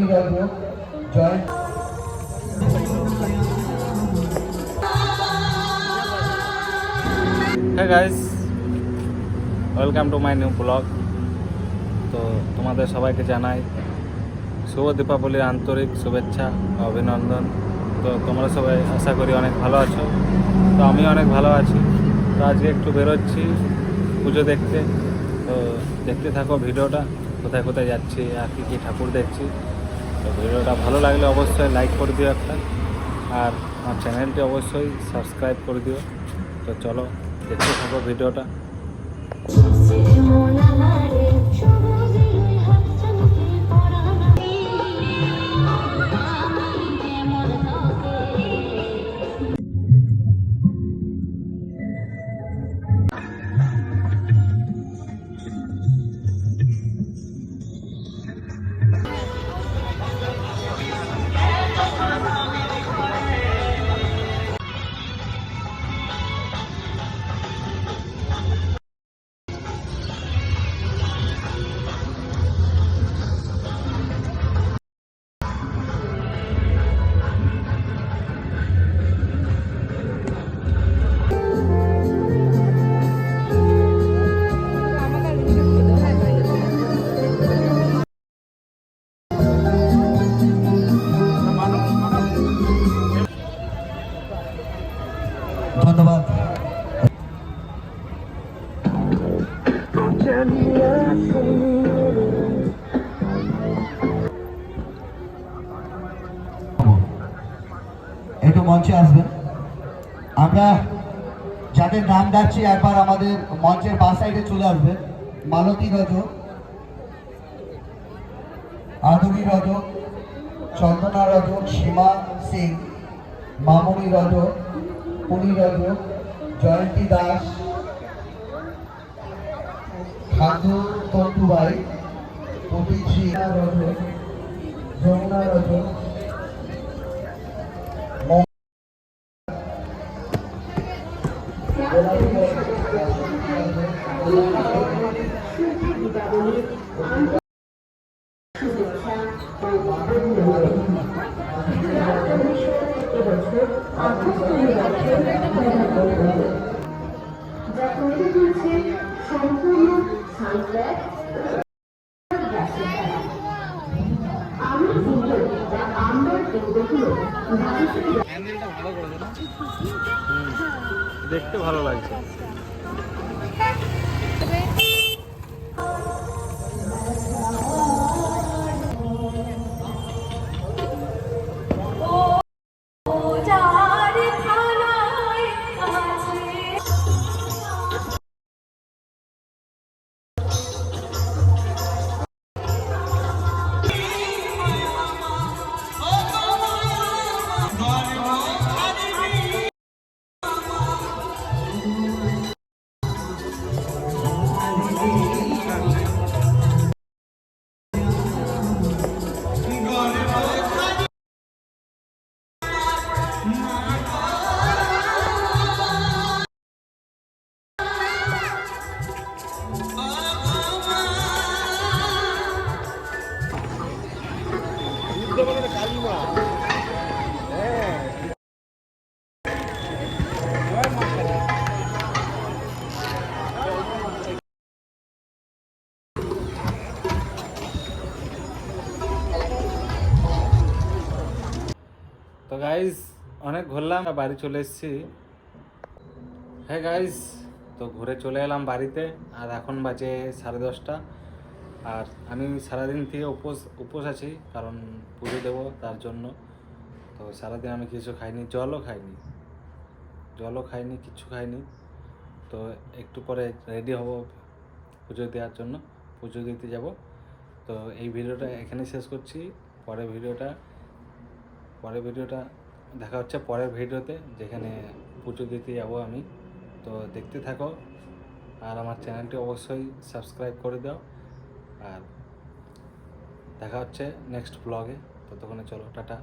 মামনি রজ জয়। হ্যাঁ guys, welcome to my new blog. তো তোমাদের সবাইকে জানাই শুভ দীপাবলির আন্তরিক শুভেচ্ছা ও অভিনন্দন। তো তোমরা সবাই আশা করি অনেক ভালো আছো। তো আমি অনেক ভালো আছি। তো আজকে একটু বেরোচ্ছি পুজো দেখতে। তো দেখতে থাকো ভিডিওটা, কোথায় কোথায় যাচ্ছি আর কী কী ঠাকুর দেখছি। তো ভিডিওটা ভালো লাগলে অবশ্যই লাইক করে দিও একটা, আর আমার চ্যানেলটি অবশ্যই সাবস্ক্রাইব করে দিও। তো চলো দেখতে থাকো ভিডিওটা। ধন্যবাদ। একটু মঞ্চে আসবেন। আমরা যাদের নাম ডাকছি একবার আমাদের মঞ্চের বাঁ সাইডে চলে আসবেন। মালতী রজ, আদুরি রজ, চন্দনা রজ, সীমা সিং, মামনি রজ, পুনি রজ, জয়ন্তী দাস, খান্দু তন্তুবাই, প্রতীক্ষী রজ, যমুনা রজ, দেখতে ভালো লাগছে। তো গাইজ অনেক ঘুরলাম, বাড়ি চলে এসেছি। হ্যাঁ গাইজ, তো ঘুরে চলে এলাম বাড়িতে। আর এখন বাজে 10:30। আর আমি সারাদিন থেকে উপোস আছি, কারণ পুজো দেবো তার জন্য। তো সারাদিন আমি কিছু খাইনি, জলও খাইনি, কিচ্ছু খাইনি। তো একটু পরে রেডি হব পুজো দেওয়ার জন্য, পুজো দিতে যাব। তো এই ভিডিওটা এখানে শেষ করছি। পরের ভিডিওটা দেখা হচ্ছে পরের ভিডিওতে, যেখানে পুজো দিতে যাব আমি। তো দেখতে থাকো, আর আমার চ্যানেলটি অবশ্যই সাবস্ক্রাইব করে দাও। আর দেখা হচ্ছে নেক্সট ব্লগে। ততক্ষণে চলো, টাটা।